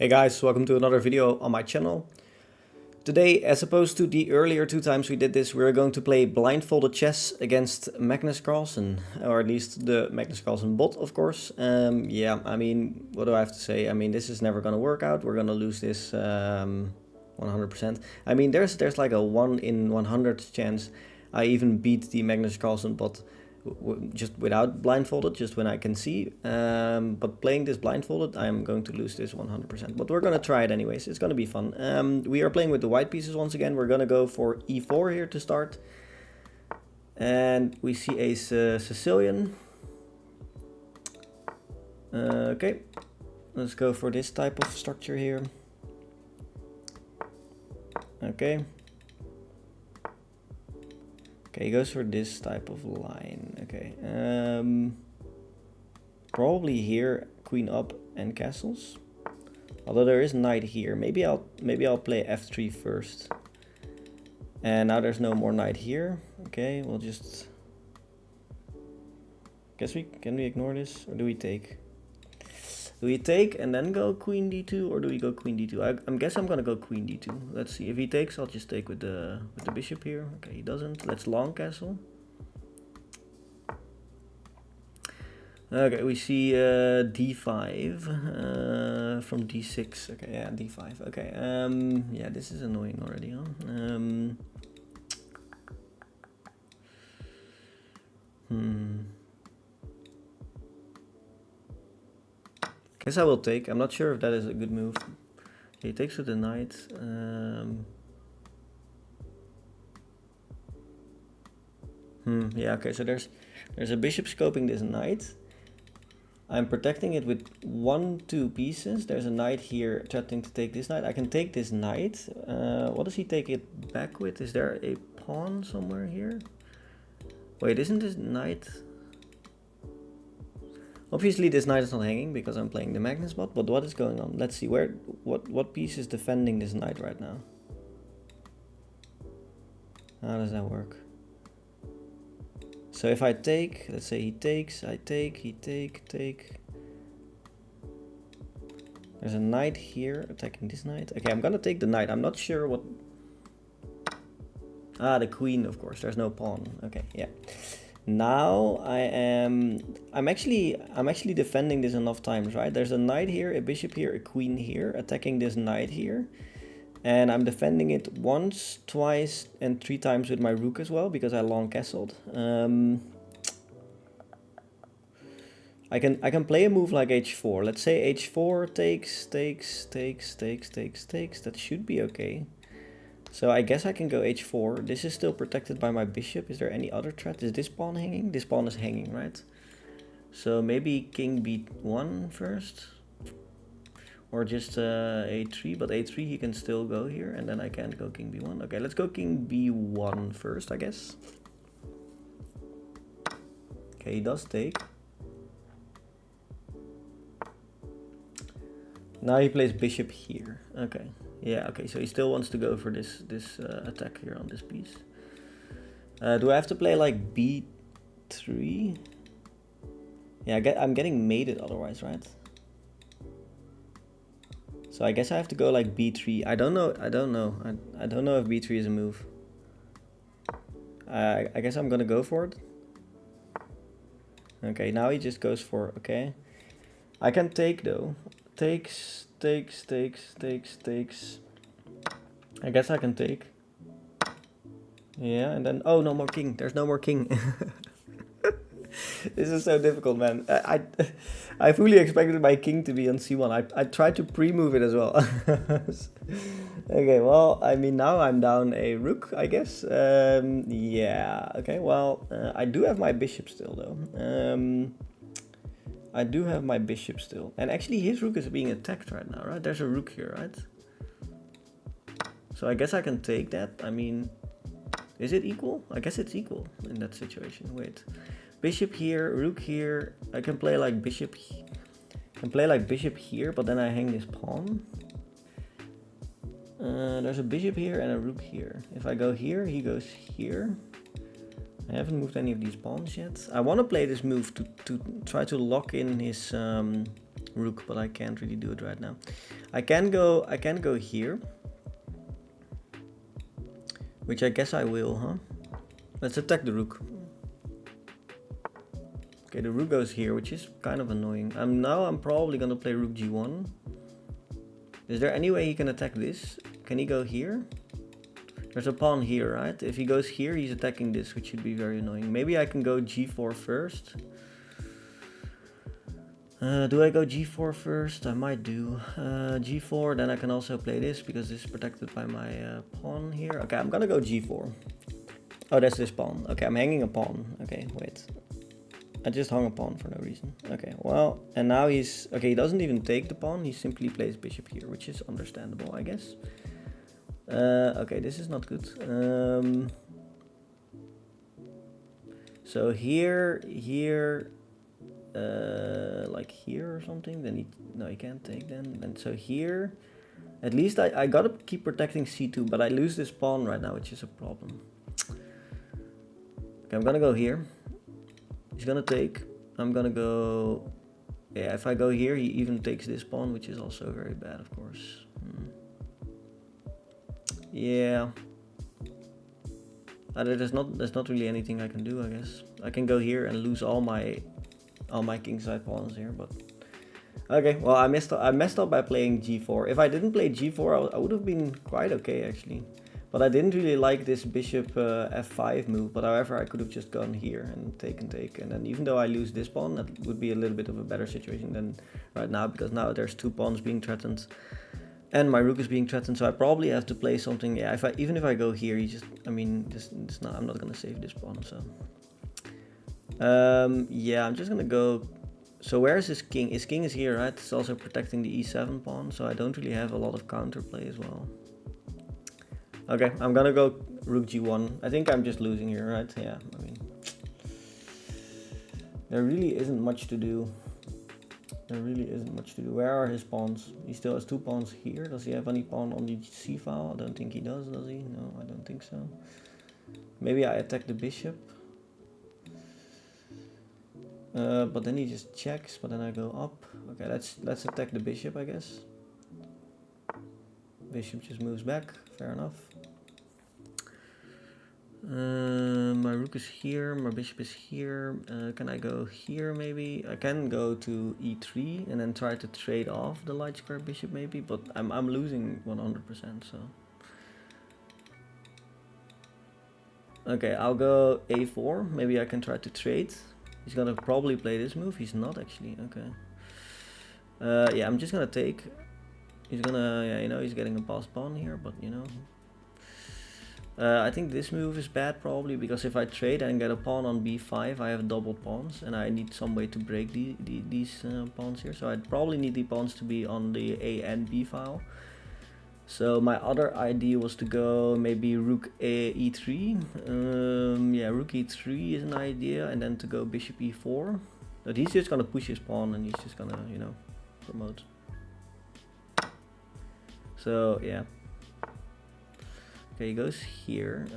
Hey guys, welcome to another video on my channel. Today, as opposed to the earlier two times we did this, we're going to play blindfolded chess against Magnus Carlsen, or at least the Magnus Carlsen bot, of course. Yeah, I mean, what do I have to say? I mean, this is never going to work out. We're going to lose this 100%. I mean, there's like a 1 in 100 chance I even beat the Magnus Carlsen bot just without blindfolded, just when I can see. But playing this blindfolded, I'm going to lose this 100%. But we're going to try it anyways. It's going to be fun. We are playing with the white pieces once again. We're going to go for e4 here to start. And we see a Sicilian. Okay, let's go for this type of structure here. Okay. Okay, he goes for this type of line. Okay. Probably here, queen up and castles. Although there is knight here. Maybe I'll play f3 first. And now there's no more knight here. Okay, we'll just can we ignore this, or do we take? Do we take and then go queen d2, or do we go queen d2? I guess I'm gonna go queen d2. Let's see. If he takes, I'll just take with the bishop here. Okay, he doesn't. Let's long castle. Okay, we see d5 from d6. Okay, yeah, d5. Okay. Yeah, this is annoying already, huh? Guess I will take. I'm not sure if that is a good move. He takes with the knight. Yeah, okay, so there's a bishop scoping this knight. I'm protecting it with 1-2 pieces. There's a knight here threatening to take this knight. I can take this knight. What does he take it back with? Is there a pawn somewhere here? Wait, isn't this knight... Obviously this knight is not hanging because I'm playing the Magnus bot, but what is going on? Let's see, what piece is defending this knight right now? How does that work? So if I take, let's say he takes, I take, he take. There's a knight here attacking this knight. Okay, I'm gonna take the knight. I'm not sure what... Ah, the queen, of course. There's no pawn. Okay, yeah. Now I'm actually defending this enough times, right? There's a knight here, a bishop here, a queen here, attacking this knight here. And I'm defending it once, twice, and 3 times with my rook as well, because I long castled. I can play a move like h4. Let's say h4 takes. That should be okay. So I guess I can go h4. This is still protected by my bishop. Is there any other threat? Is this pawn hanging? This pawn is hanging, right? So maybe king b1 first. Or just a3. But a3 he can still go here. And then I can't go king b1. Okay, let's go king b1 first, I guess. Okay, he does take. Now he plays bishop here. Okay. Yeah, okay, so he still wants to go for this attack here on this piece. Do I have to play like b3? Yeah, I'm getting mated otherwise, right? So I guess I have to go like b3. I don't know if b3 is a move. I guess I'm gonna go for it. Okay, now he just goes for, okay. I can take though. Takes. I guess I can take. Yeah, and then, oh, no more king. There's no more king. This is so difficult, man. I fully expected my king to be on c1. I tried to pre-move it as well. Okay, well, I mean, now I'm down a rook, I guess. Yeah, okay, well, I do have my bishop still, though. I do have my bishop still. And actually his rook is being attacked right now, right? There's a rook here, right? So I guess I can take that. I mean, is it equal? I guess it's equal in that situation. Wait. Bishop here, rook here. I can play like bishop here, but then I hang this pawn. There's a bishop here and a rook here. If I go here, he goes here. I haven't moved any of these pawns yet. I want to play this move to try to lock in his rook, but I can't really do it right now. I can go here, which I guess I will, huh? Let's attack the rook. Okay, the rook goes here, which is kind of annoying. Now I'm probably gonna play rook g1. Is there any way he can attack this? Can he go here? There's a pawn here, right? If he goes here, he's attacking this, which should be very annoying. Maybe I can go g4 first. Do I go g4 first? I might do. G4, then I can also play this because this is protected by my pawn here. Okay, I'm gonna go g4. Oh, that's this pawn. Okay, I'm hanging a pawn. Okay, wait. I just hung a pawn for no reason. Okay, well, and now he's... Okay, he doesn't even take the pawn. He simply plays bishop here, which is understandable, I guess. Okay, this is not good. So here, like here or something. Then no, he can't take then. And so here, at least I gotta keep protecting c2, but I lose this pawn right now, which is a problem. Okay, I'm gonna go here. He's gonna take. I'm gonna go. Yeah, if I go here, he even takes this pawn, which is also very bad, of course. Yeah. There's not really anything I can do, I guess. I can go here and lose all my kingside pawns here, but okay. Well, I messed up by playing g4. If I didn't play g4, I would have been quite okay actually. But I didn't really like this bishop f5 move. But however, I could have just gone here and take, and then even though I lose this pawn, that would be a little bit of a better situation than right now, because now there's two pawns being threatened. And my rook is being threatened, so I probably have to play something. Yeah, even if I go here, I'm not gonna save this pawn. So, yeah, I'm just gonna go. So where is his king? His king is here, right? It's also protecting the e7 pawn, so I don't really have a lot of counterplay as well. Okay, I'm gonna go rook g1. I think I'm just losing here, right? Yeah, I mean, there really isn't much to do. Where are his pawns? He still has two pawns here. Does he have any pawn on the c file? I don't think he does he? No, I don't think so. Maybe I attack the bishop. But then he just checks, but then I go up. Okay, let's attack the bishop, I guess. Bishop just moves back, fair enough. My rook is here, my bishop is here. Can I go here maybe? I can go to e3 and then try to trade off the light square bishop maybe, but I'm losing 100%, so. Okay, I'll go a4. Maybe I can try to trade. He's gonna probably play this move. He's not actually. Okay. Yeah, I'm just gonna take. He's gonna, yeah, you know, he's getting a passed pawn here, but you know. I think this move is bad probably, because if I trade and get a pawn on b5, I have doubled pawns and I need some way to break these pawns here. So I'd probably need the pawns to be on the a and b file. So my other idea was to go maybe rook e3. Yeah, rook e3 is an idea, and then to go bishop e4. But he's just gonna push his pawn and he's just gonna, you know, promote. So yeah. Okay, he goes here.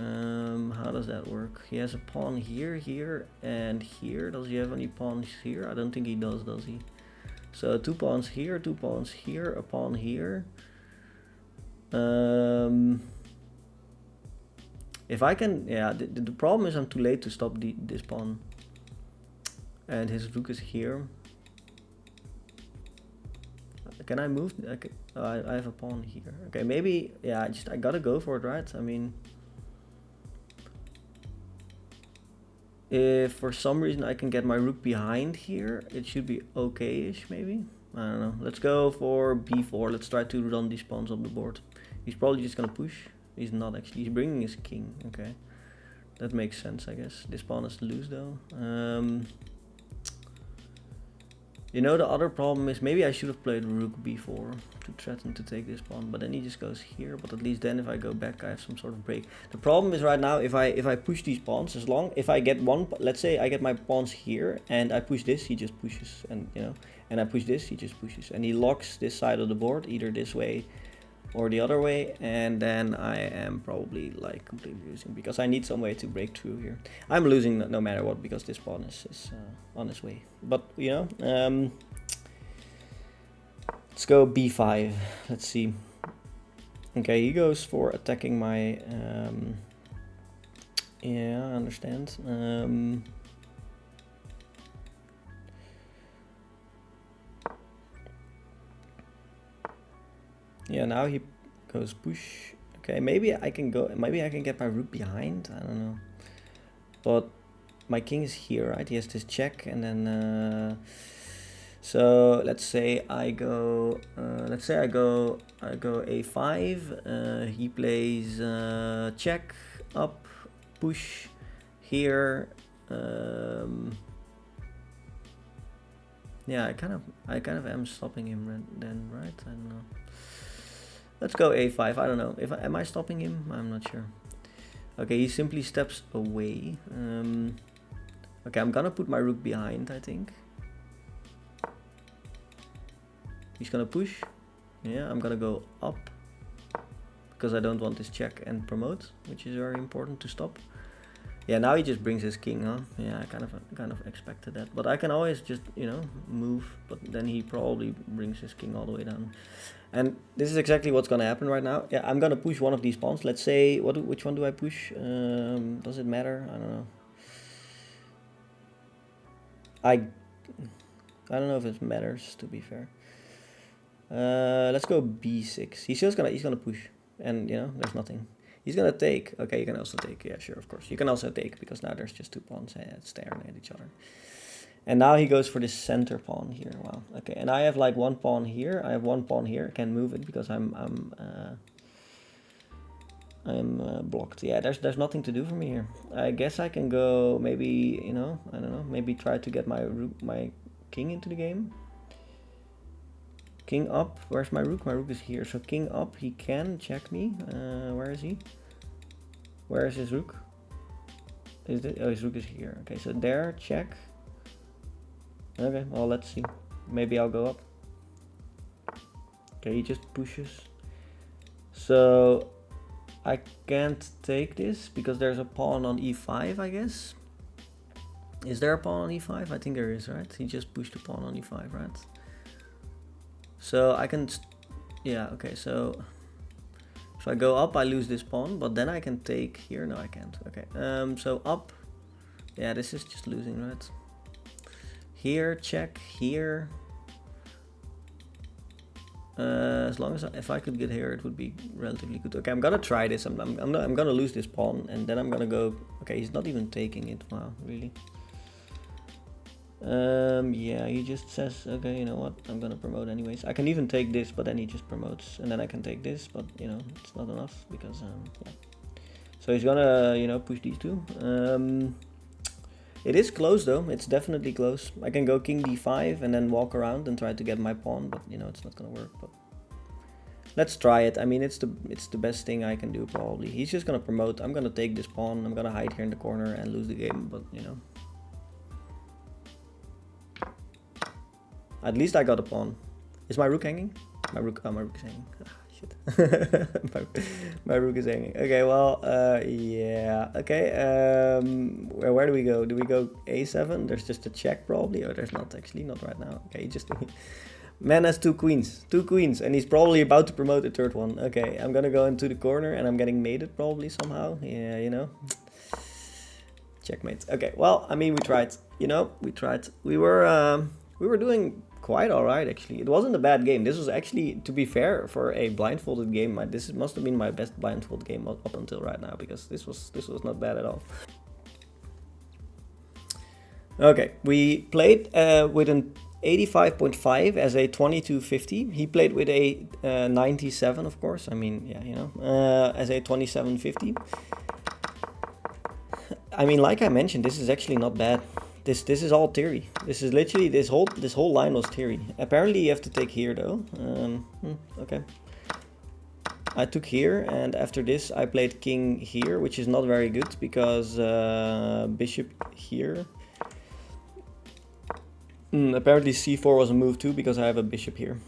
How does that work? He has a pawn here, here, and here. Does he have any pawns here? I don't think he does he? So two pawns here, a pawn here. If I can, yeah, the problem is I'm too late to stop this pawn. And his rook is here. Can I move? Okay. I have a pawn here. Okay, maybe, yeah, I gotta go for it, right? I mean, if for some reason I can get my rook behind here, it should be okay-ish, maybe. I don't know. Let's go for b4. Let's try to run these pawns off the board. He's probably just gonna push. He's not actually. He's bringing his king. Okay, that makes sense, I guess. This pawn is loose though. You know, the other problem is maybe I should have played rook b4 to threaten to take this pawn, but then he just goes here. But at least then if I go back, I have some sort of break. The problem is right now, if I push these pawns, if I get one, let's say I get my pawns here and I push this, he just pushes, and you know, and I push this, he just pushes, and he locks this side of the board either this way or the other way, and then I am probably like completely losing because I need some way to break through here. I'm losing no matter what because this pawn is on his way. But you know, Let's go b5. Let's see. Okay, he goes for attacking my... yeah, I understand. Yeah, now he goes push. Okay, maybe I can go. Maybe I can get my rook behind. I don't know. But my king is here, right? He has this check, and then. So let's say I go. Let's say I go a5. He plays check up, push here. Yeah, I kind of am stopping him then, right? I don't know. Let's go a5. I don't know. Am I stopping him? I'm not sure. Okay, he simply steps away. Okay, I'm gonna put my rook behind, I think. He's gonna push. Yeah, I'm gonna go up because I don't want this check and promote, which is very important to stop. Yeah, now he just brings his king, huh? Yeah, I kind of expected that, but I can always just, you know, move. But then he probably brings his king all the way down, and this is exactly what's gonna happen right now. Yeah, I'm gonna push one of these pawns. Let's say which one do I push? Does it matter? I don't know. I don't know if it matters, to be fair. Let's go b6. He's gonna push, and you know, there's nothing. He's gonna take. Okay, you can also take. Yeah, sure, of course. You can also take because now there's just two pawns staring at each other. And now he goes for this center pawn here. Wow. Okay, and I have like one pawn here. I have one pawn here. I can't move it because I'm blocked. Yeah, there's nothing to do for me here. I guess I can go maybe, you know, I don't know. Maybe try to get my king into the game. King up. Where's my rook? My rook is here. So king up. He can check me. Where is he? Where is his rook? Oh, his rook is here. Okay, so there, check. Okay, well, let's see. Maybe I'll go up. Okay, he just pushes. So I can't take this because there's a pawn on e5, I guess. Is there a pawn on e5? I think there is, right? He just pushed the pawn on e5, right? So I can, yeah, okay, so if I go up, I lose this pawn, but then I can take here. No, I can't. Okay, so up. Yeah, this is just losing, right? Here, check, here. As long as if I could get here, it would be relatively good. Okay, I'm gonna try this. I'm gonna lose this pawn, and then I'm gonna go. Okay, he's not even taking it. Wow, really? Yeah, he just says, okay, you know what, I'm gonna promote anyways. I can even take this, but then he just promotes, and then I can take this, but you know, it's not enough because yeah. So he's gonna, you know, push these two. It is close though. It's definitely close. I can go king d5 and then walk around and try to get my pawn, but you know, it's not gonna work. But let's try it. I mean, it's the best thing I can do probably. He's just gonna promote. I'm gonna take this pawn. I'm gonna hide here in the corner and lose the game, but you know. At least I got a pawn. Is my rook hanging? My rook is hanging. Ah, shit. my rook is hanging. Okay, well, yeah. Okay, where do we go? Do we go a7? There's just a check probably. Or there's not actually, not right now. Okay, just... Man has two queens, and he's probably about to promote the third one. Okay, I'm gonna go into the corner and I'm getting mated probably somehow. Yeah, you know. Checkmate. Okay, well, I mean, we tried. You know, we tried. We were doing quite alright actually. It wasn't a bad game. This was actually, to be fair, for a blindfolded game, this must have been my best blindfold game up until right now, because this was not bad at all. Okay, we played with an 85.5 as a 2250. He played with a 97, of course. I mean, yeah, you know, as a 2750. I mean, like I mentioned, this is actually not bad. This is all theory. This is literally this whole line was theory. Apparently you have to take here though. Okay. I took here, and after this I played king here, which is not very good because bishop here. Apparently c4 was a move too because I have a bishop here.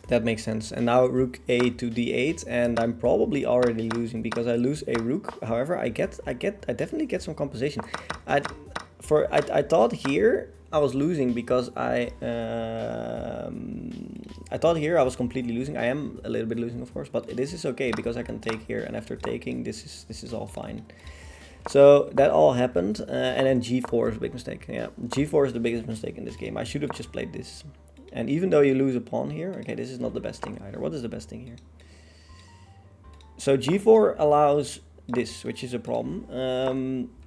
That makes sense. And now rook a to d8, and I'm probably already losing because I lose a rook. However, I definitely get some compensation. I thought here I was losing because I thought here I was completely losing. I am a little bit losing, of course, but this is okay because I can take here, and after taking, this is all fine. So that all happened, and then g4 is a big mistake. Yeah, g4 is the biggest mistake in this game. I should have just played this. And even though you lose a pawn here, okay, this is not the best thing either. What is the best thing here? So g4 allows this, which is a problem.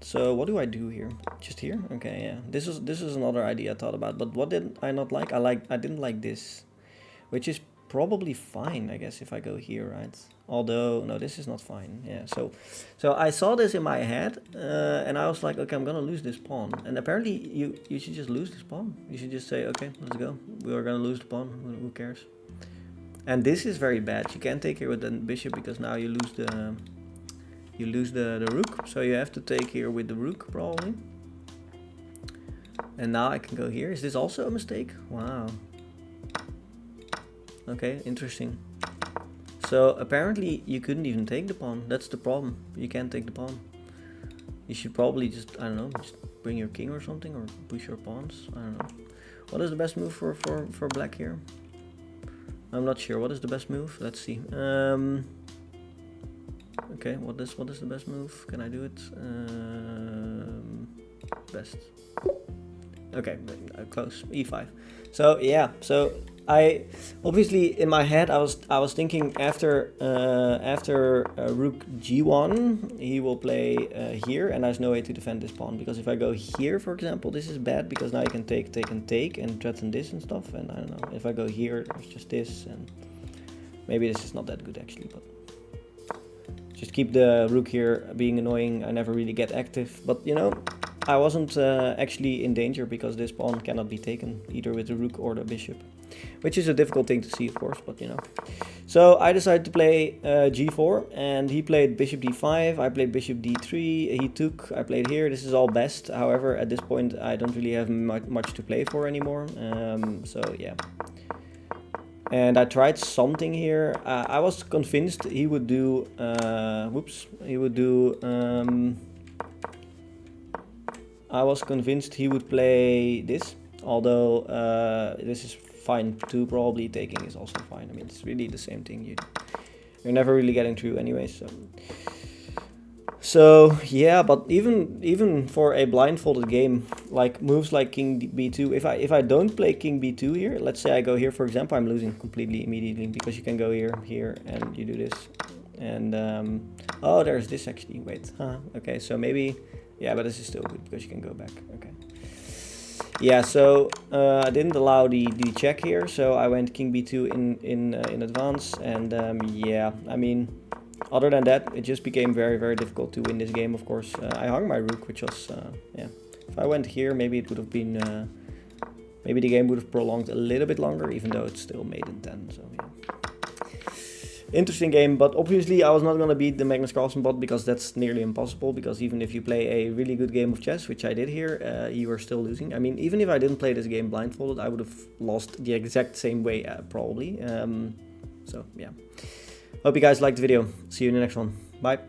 So what do I do here? Just here? Okay, yeah. This is another idea I thought about. But what did I not like? I didn't like this, which is probably fine, I guess, if I go here, right? Although no, this is not fine. Yeah. So I saw this in my head, and I was like, okay, I'm gonna lose this pawn. And apparently, you should just lose this pawn. You should just say, okay, let's go. We are gonna lose the pawn. Who cares? And this is very bad. You can't take here with the bishop because now you lose the rook. So you have to take here with the rook probably. And now I can go here. Is this also a mistake? Wow. Okay, interesting. So apparently you couldn't even take the pawn. That's the problem. You can't take the pawn. You should probably just, I don't know, just bring your king or something, or push your pawns. I don't know. What is the best move for black here? I'm not sure. What is the best move? Let's see. Okay, what is the best move? Can I do it? Best. Okay, close. E5. So yeah. So I obviously in my head I was thinking after rook g1 he will play here, and there's no way to defend this pawn, because if I go here, for example, this is bad because now you can take and threaten this and stuff, and I don't know, if I go here there's just this, and maybe this is not that good actually, but just keep the rook here being annoying. I never really get active, but you know, I wasn't actually in danger because this pawn cannot be taken either with the rook or the bishop, which is a difficult thing to see, of course, but you know. So I decided to play g4, and he played bishop d5, I played bishop d3, he took, I played here. This is all best. However, at this point I don't really have much to play for anymore, so yeah. And I tried something here. I was convinced he would do, I was convinced he would play this, although this is fine too, probably taking is also fine. I mean, it's really the same thing. You're never really getting through anyway, so yeah. But even for a blindfolded game, like moves like king b2, if I don't play king b2 here, let's say I go here, for example, I'm losing completely immediately, because you can go here, and you do this, and oh, there's this actually. Wait, okay, so maybe, yeah, but this is still good because you can go back. Okay. Yeah, so I didn't allow the check here, so I went king b2 in advance, and yeah, I mean, other than that, it just became very, very difficult to win this game, of course. I hung my rook, which was, yeah, if I went here, maybe it would have been, maybe the game would have prolonged a little bit longer, even though it's still made in 10, so yeah. Interesting game, but obviously I was not going to beat the Magnus Carlsen bot, because that's nearly impossible, because even if you play a really good game of chess, which I did here, you are still losing. I mean, even if I didn't play this game blindfolded, I would have lost the exact same way, probably. So yeah. Hope you guys liked the video. See you in the next one. Bye.